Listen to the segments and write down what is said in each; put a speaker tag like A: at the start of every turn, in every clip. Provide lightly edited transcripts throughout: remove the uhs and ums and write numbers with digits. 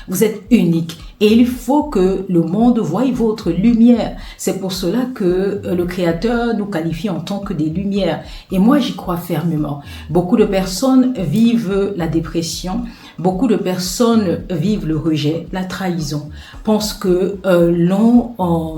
A: Vous êtes unique et il faut que le monde voie votre lumière. C'est pour cela que le Créateur nous qualifie en tant que des lumières. Et moi, j'y crois fermement. Beaucoup de personnes vivent la dépression. Beaucoup de personnes vivent le rejet, la trahison, pensent que l'on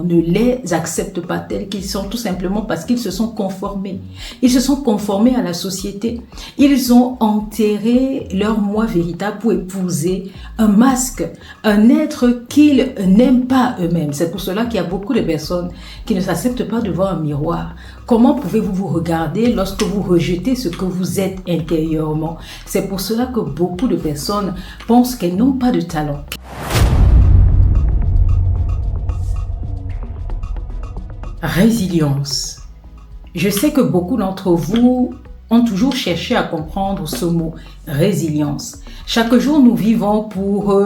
A: ne les accepte pas tels qu'ils sont, tout simplement parce qu'ils se sont conformés. Ils se sont conformés à la société. Ils ont enterré leur moi véritable pour épouser un masque, un être qu'ils n'aiment pas eux-mêmes. C'est pour cela qu'il y a beaucoup de personnes qui ne s'acceptent pas devant un miroir. Comment pouvez-vous vous regarder lorsque vous rejetez ce que vous êtes intérieurement? C'est pour cela que beaucoup de personnes pensent qu'elles n'ont pas de talent. Résilience. Je sais que beaucoup d'entre vous ont toujours cherché à comprendre ce mot, résilience. Chaque jour, nous vivons pour,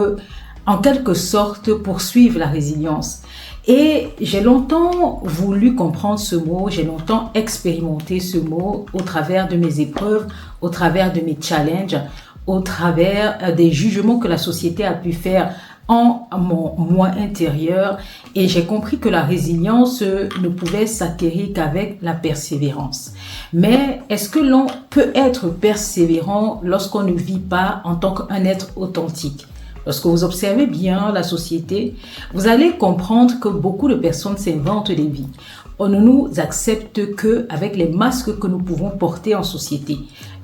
A: en quelque sorte, poursuivre la résilience. Et j'ai longtemps voulu comprendre ce mot, j'ai longtemps expérimenté ce mot au travers de mes épreuves, au travers de mes challenges, au travers des jugements que la société a pu faire en mon moi intérieur. Et j'ai compris que la résilience ne pouvait s'acquérir qu'avec la persévérance. Mais est-ce que l'on peut être persévérant lorsqu'on ne vit pas en tant qu'un être authentique? Lorsque vous observez bien la société, vous allez comprendre que beaucoup de personnes s'inventent des vies. On ne nous accepte qu'avec les masques que nous pouvons porter en société.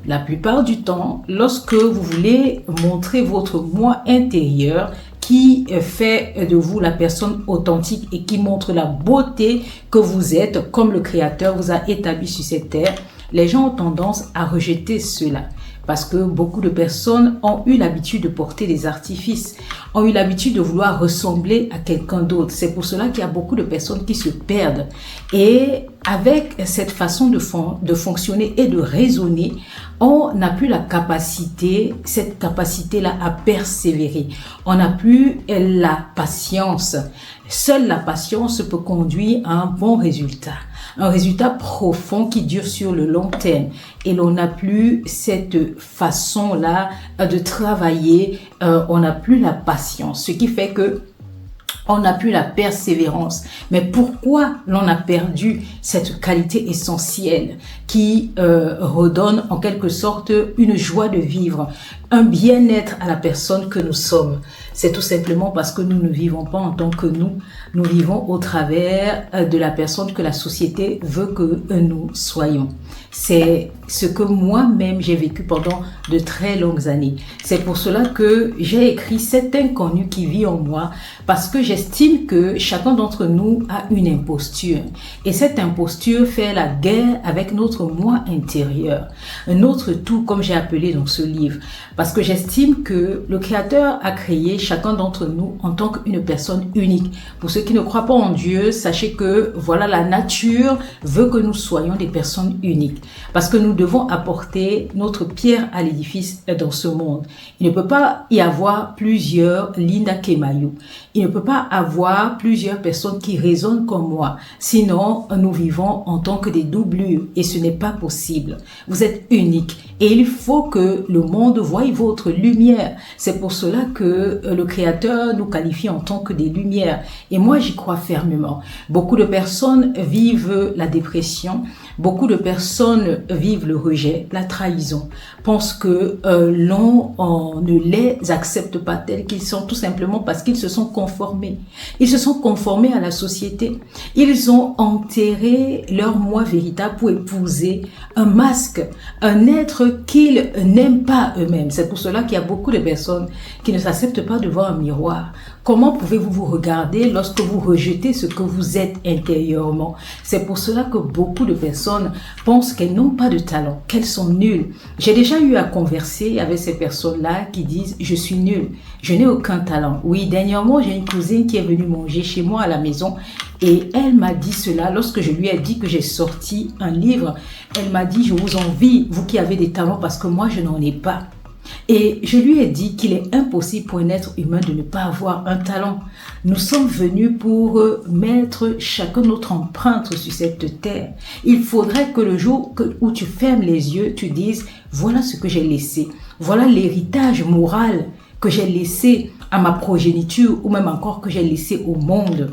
A: La plupart du temps, lorsque vous voulez montrer votre moi intérieur, qui fait de vous la personne authentique et qui montre la beauté que vous êtes, comme le Créateur vous a établi sur cette terre, les gens ont tendance à rejeter cela. Parce que beaucoup de personnes ont eu l'habitude de porter des artifices, ont eu l'habitude de vouloir ressembler à quelqu'un d'autre. C'est pour cela qu'il y a beaucoup de personnes qui se perdent. Et avec cette façon de fonctionner et de raisonner, on n'a plus la capacité, cette capacité-là à persévérer. On n'a plus la patience. Seule la patience peut conduire à un bon résultat. Un résultat profond qui dure sur le long terme. Et l'on n'a plus cette façon-là de travailler, on n'a plus la patience. Ce qui fait que on n'a plus la persévérance. Mais pourquoi l'on a perdu cette qualité essentielle qui redonne en quelque sorte une joie de vivre, un bien-être à la personne que nous sommes? C'est tout simplement parce que nous ne vivons pas en tant que nous vivons au travers de la personne que la société veut que nous soyons. C'est ce que moi-même j'ai vécu pendant de très longues années. C'est pour cela que j'ai écrit cet inconnu qui vit en moi, parce que j'estime que chacun d'entre nous a une imposture. Et cette imposture fait la guerre avec notre moi intérieur. Un autre tout, comme j'ai appelé dans ce livre. Parce que j'estime que le Créateur a créé chacun d'entre nous en tant qu'une personne unique. Pour ceux qui ne croient pas en Dieu, sachez que voilà, la nature veut que nous soyons des personnes uniques. Parce que nous devons apporter notre pierre à l'édifice dans ce monde. Il ne peut pas y avoir plusieurs Linda Kemayou. Il ne peut pas avoir plusieurs personnes qui raisonnent comme moi. Sinon, nous vivons en tant que des doublures et ce n'est pas possible. Vous êtes unique et il faut que le monde voie votre lumière. C'est pour cela que le Créateur nous qualifie en tant que des lumières. Et moi, j'y crois fermement. Beaucoup de personnes vivent la dépression. Beaucoup de personnes vivent le rejet, la trahison, pensent que l'on ne les accepte pas tels qu'ils sont, tout simplement parce qu'ils se sont conformés. Ils se sont conformés à la société. Ils ont enterré leur moi véritable pour épouser un masque, un être qu'ils n'aiment pas eux-mêmes. C'est pour cela qu'il y a beaucoup de personnes qui ne s'acceptent pas devant un miroir. Comment pouvez-vous vous regarder lorsque vous rejetez ce que vous êtes intérieurement? C'est pour cela que beaucoup de personnes pensent qu'elles n'ont pas de talent, qu'elles sont nulles. J'ai déjà eu à converser avec ces personnes-là qui disent « je suis nulle, je n'ai aucun talent ». Oui, dernièrement, j'ai une cousine qui est venue manger chez moi à la maison et elle m'a dit cela lorsque je lui ai dit que j'ai sorti un livre. Elle m'a dit « je vous envie, vous qui avez des talents, parce que moi, je n'en ai pas ». Et je lui ai dit qu'il est impossible pour un être humain de ne pas avoir un talent. Nous sommes venus pour mettre chacun notre empreinte sur cette terre. Il faudrait que le jour où tu fermes les yeux, tu dises « voilà ce que j'ai laissé, voilà l'héritage moral que j'ai laissé à ma progéniture ou même encore que j'ai laissé au monde.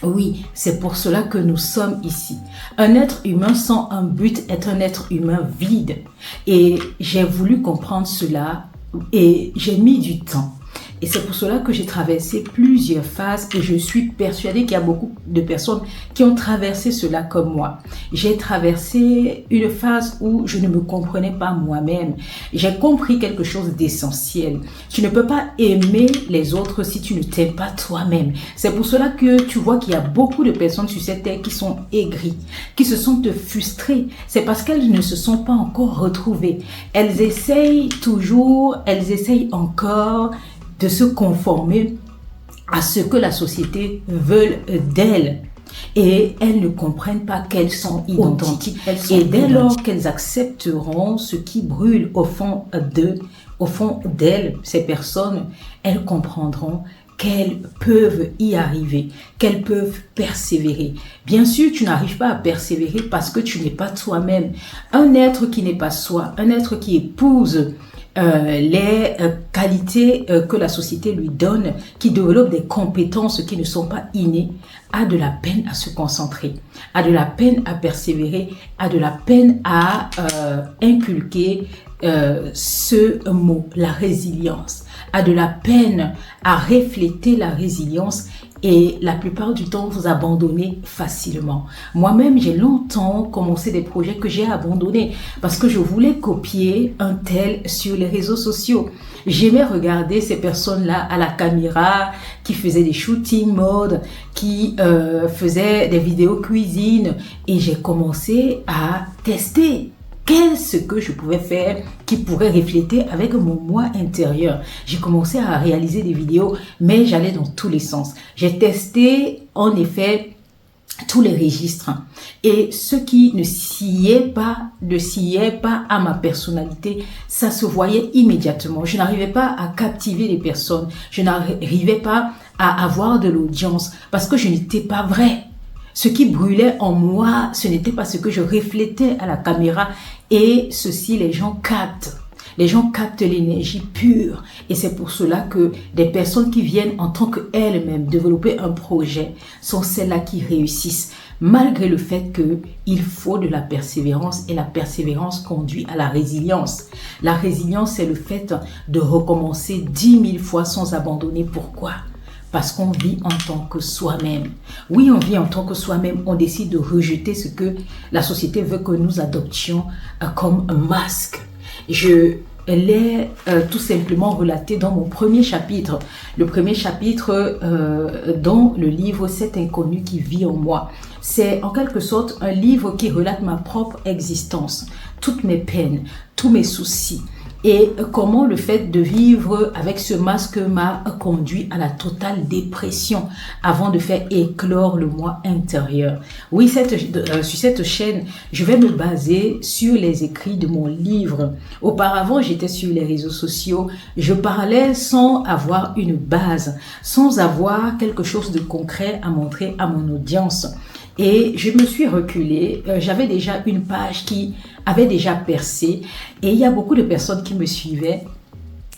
A: Oui, c'est pour cela que nous sommes ici. Un être humain sans un but est un être humain vide. Et j'ai voulu comprendre cela et j'ai mis du temps. Et c'est pour cela que j'ai traversé plusieurs phases et je suis persuadée qu'il y a beaucoup de personnes qui ont traversé cela comme moi. J'ai traversé une phase où je ne me comprenais pas moi-même. J'ai compris quelque chose d'essentiel. Tu ne peux pas aimer les autres si tu ne t'aimes pas toi-même. C'est pour cela que tu vois qu'il y a beaucoup de personnes sur cette terre qui sont aigries, qui se sentent frustrées. C'est parce qu'elles ne se sont pas encore retrouvées. Elles essayent toujours, elles essayent encore de se conformer à ce que la société veut d'elles. Et elles ne comprennent pas qu'elles sont authentiques. Et dès lors qu'elles accepteront ce qui brûle au fond d'elles, ces personnes, elles comprendront qu'elles peuvent y arriver, qu'elles peuvent persévérer. Bien sûr, tu n'arrives pas à persévérer parce que tu n'es pas toi-même. Un être qui n'est pas soi, un être qui épouse les qualités que la société lui donne, qui développe des compétences qui ne sont pas innées, a de la peine à se concentrer, a de la peine à persévérer, a de la peine à inculquer ce mot, la résilience, a de la peine à refléter la résilience et la plupart du temps vous abandonnez facilement. Moi-même, j'ai longtemps commencé des projets que j'ai abandonnés parce que je voulais copier un tel sur les réseaux sociaux. J'aimais regarder ces personnes-là à la caméra qui faisaient des shooting mode, qui faisaient des vidéos cuisine et j'ai commencé à tester. Qu'est-ce que je pouvais faire qui pourrait refléter avec mon moi intérieur? J'ai commencé à réaliser des vidéos, mais j'allais dans tous les sens. J'ai testé, en effet, tous les registres. Et ce qui ne sciait pas à ma personnalité, ça se voyait immédiatement. Je n'arrivais pas à captiver les personnes. Je n'arrivais pas à avoir de l'audience parce que je n'étais pas vrai. Ce qui brûlait en moi, ce n'était pas ce que je reflétais à la caméra. Et ceci, les gens captent. Les gens captent l'énergie pure. Et c'est pour cela que des personnes qui viennent en tant qu'elles-mêmes développer un projet sont celles-là qui réussissent. Malgré le fait qu'il faut de la persévérance et la persévérance conduit à la résilience. La résilience, c'est le fait de recommencer 10 000 fois sans abandonner. Pourquoi ? Parce qu'on vit en tant que soi-même. Oui, on vit en tant que soi-même. On décide de rejeter ce que la société veut que nous adoptions comme un masque. Je l'ai tout simplement relaté dans mon premier chapitre. Le premier chapitre dans le livre « Cet inconnu qui vit en moi ». C'est en quelque sorte un livre qui relate ma propre existence, toutes mes peines, tous mes soucis. Et comment le fait de vivre avec ce masque m'a conduit à la totale dépression avant de faire éclore le moi intérieur. Oui, sur cette chaîne, je vais me baser sur les écrits de mon livre. Auparavant, j'étais sur les réseaux sociaux. Je parlais sans avoir une base, sans avoir quelque chose de concret à montrer à mon audience. Et je me suis reculée, j'avais déjà une page qui avait déjà percé et il y a beaucoup de personnes qui me suivaient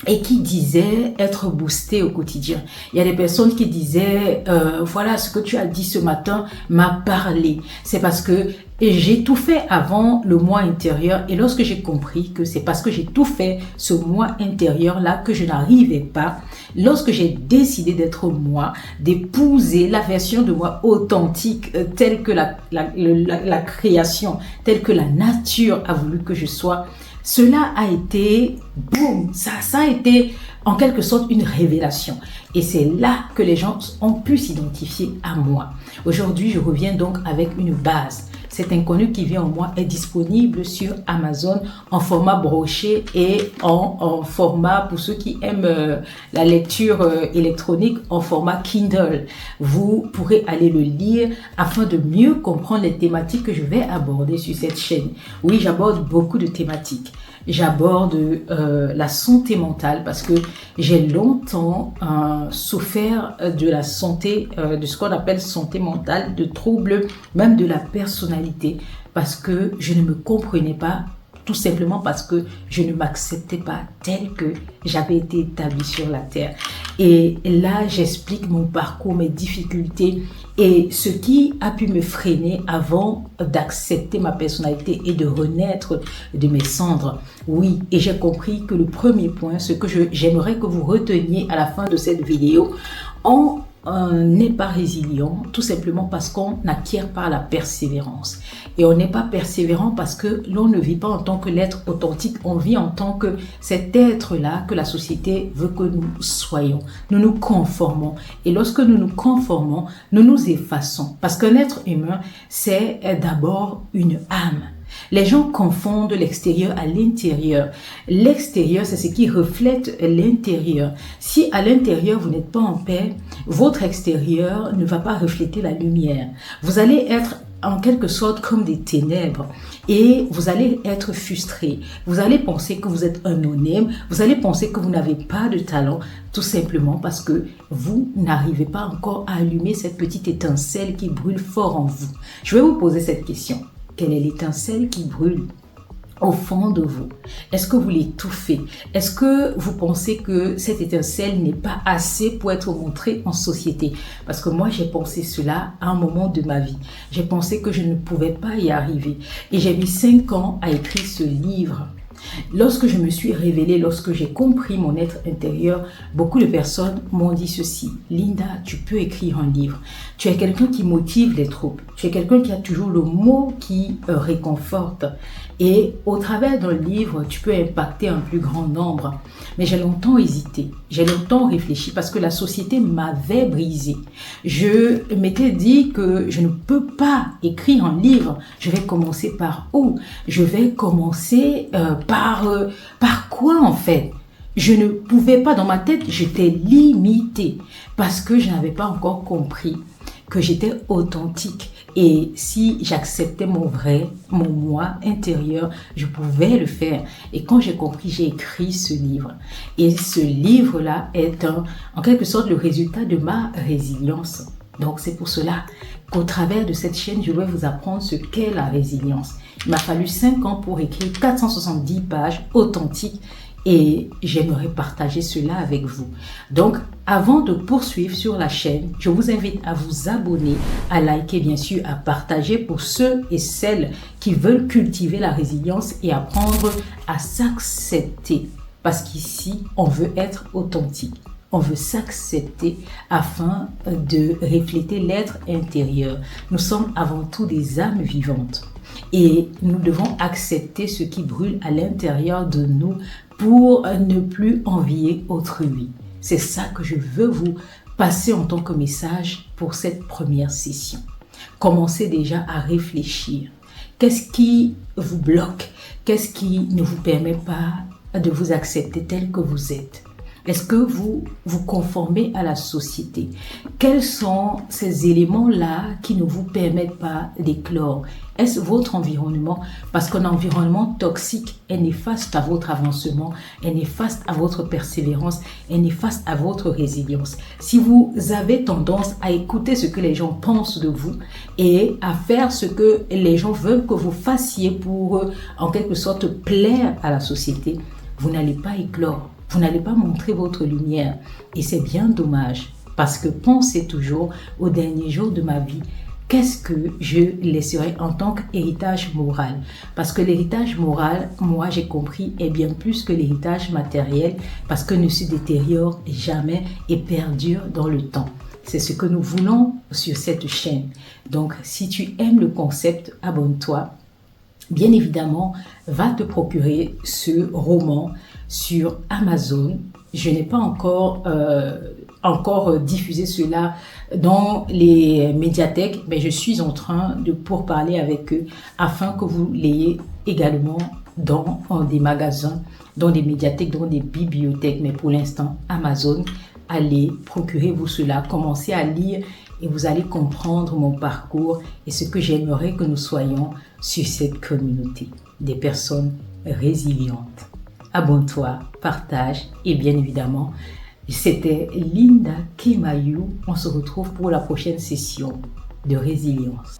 A: et qui disaient être boostées au quotidien. Il y a des personnes qui disaient voilà, ce que tu as dit ce matin m'a parlé. C'est parce que j'ai tout fait avant le moi intérieur et lorsque j'ai compris que c'est parce que j'ai tout fait ce moi intérieur là que je n'arrivais pas, lorsque j'ai décidé d'être moi, d'épouser la version de moi authentique telle que la création, telle que la nature a voulu que je sois, cela a été, boum, ça a été en quelque sorte une révélation. Et c'est là que les gens ont pu s'identifier à moi. Aujourd'hui, je reviens donc avec une base. Cet inconnu qui vit en moi est disponible sur Amazon en format broché et en format, pour ceux qui aiment la lecture électronique, en format Kindle. Vous pourrez aller le lire afin de mieux comprendre les thématiques que je vais aborder sur cette chaîne. Oui, j'aborde beaucoup de thématiques. J'aborde la santé mentale parce que j'ai longtemps souffert de la santé, de ce qu'on appelle santé mentale, de troubles, même de la personnalité, parce que je ne me comprenais pas tout simplement parce que je ne m'acceptais pas tel que j'avais été établie sur la terre. Et là, j'explique mon parcours, mes difficultés et ce qui a pu me freiner avant d'accepter ma personnalité et de renaître de mes cendres. Oui, et j'ai compris que le premier point, ce que j'aimerais que vous reteniez à la fin de cette vidéo, on n'est pas résilient tout simplement parce qu'on n'acquiert pas la persévérance. Et on n'est pas persévérant parce que l'on ne vit pas en tant que l'être authentique, on vit en tant que cet être-là que la société veut que nous soyons. Nous nous conformons. Et lorsque nous nous conformons, nous nous effaçons. Parce qu'un être humain, c'est d'abord une âme. Les gens confondent l'extérieur à l'intérieur. L'extérieur, c'est ce qui reflète l'intérieur. Si à l'intérieur, vous n'êtes pas en paix, votre extérieur ne va pas refléter la lumière. Vous allez être en quelque sorte comme des ténèbres et vous allez être frustré. Vous allez penser que vous êtes anonyme, vous allez penser que vous n'avez pas de talent, tout simplement parce que vous n'arrivez pas encore à allumer cette petite étincelle qui brûle fort en vous. Je vais vous poser cette question. Quelle est l'étincelle qui brûle au fond de vous? Est-ce que vous l'étouffez? Est-ce que vous pensez que cette étincelle n'est pas assez pour être montrée en société? Parce que moi, j'ai pensé cela à un moment de ma vie. J'ai pensé que je ne pouvais pas y arriver. Et j'ai mis 5 ans à écrire ce livre. Lorsque je me suis révélée, lorsque j'ai compris mon être intérieur, beaucoup de personnes m'ont dit ceci: Linda, tu peux écrire un livre. Tu es quelqu'un qui motive les troupes. Tu es quelqu'un qui a toujours le mot qui réconforte. Et au travers d'un livre, tu peux impacter un plus grand nombre. Mais j'ai longtemps hésité, j'ai longtemps réfléchi parce que la société m'avait brisé. Je m'étais dit que je ne peux pas écrire un livre. Je vais commencer par où? Je vais commencer par quoi en fait? Je ne pouvais pas, dans ma tête, j'étais limitée parce que je n'avais pas encore compris que j'étais authentique. Et si j'acceptais mon moi intérieur, je pouvais le faire. Et quand j'ai compris, j'ai écrit ce livre. Et ce livre-là est en quelque sorte le résultat de ma résilience. Donc c'est pour cela qu'au travers de cette chaîne, je vais vous apprendre ce qu'est la résilience. Il m'a fallu 5 ans pour écrire 470 pages authentiques. Et j'aimerais partager cela avec vous. Donc, avant de poursuivre sur la chaîne, je vous invite à vous abonner, à liker, bien sûr, à partager pour ceux et celles qui veulent cultiver la résilience et apprendre à s'accepter. Parce qu'ici, on veut être authentique. On veut s'accepter afin de refléter l'être intérieur. Nous sommes avant tout des âmes vivantes. Et nous devons accepter ce qui brûle à l'intérieur de nous pour ne plus envier autrui. C'est ça que je veux vous passer en tant que message pour cette première session. Commencez déjà à réfléchir. Qu'est-ce qui vous bloque? Qu'est-ce qui ne vous permet pas de vous accepter tel que vous êtes? Est-ce que vous vous conformez à la société? Quels sont ces éléments-là qui ne vous permettent pas d'éclore? Est-ce votre environnement? Parce qu'un environnement toxique est néfaste à votre avancement, est néfaste à votre persévérance, est néfaste à votre résilience. Si vous avez tendance à écouter ce que les gens pensent de vous et à faire ce que les gens veulent que vous fassiez pour, en quelque sorte, plaire à la société, vous n'allez pas éclore. Vous n'allez pas montrer votre lumière et c'est bien dommage parce que pensez toujours au dernier jour de ma vie, qu'est-ce que je laisserai en tant qu'héritage moral? Parce que l'héritage moral, moi j'ai compris, est bien plus que l'héritage matériel parce que ne se détériore jamais et perdure dans le temps. C'est ce que nous voulons sur cette chaîne. Donc si tu aimes le concept, abonne-toi. Bien évidemment, va te procurer ce roman sur Amazon. Je n'ai pas encore diffusé cela dans les médiathèques, mais je suis en train de pourparler avec eux afin que vous l'ayez également dans des magasins, dans des médiathèques, dans des bibliothèques. Mais pour l'instant, Amazon, allez, procurez-vous cela, commencez à lire et vous allez comprendre mon parcours et ce que j'aimerais que nous soyons sur cette communauté, des personnes résilientes. Abonne-toi, partage et bien évidemment, c'était Linda Kemayou. On se retrouve pour la prochaine session de résilience.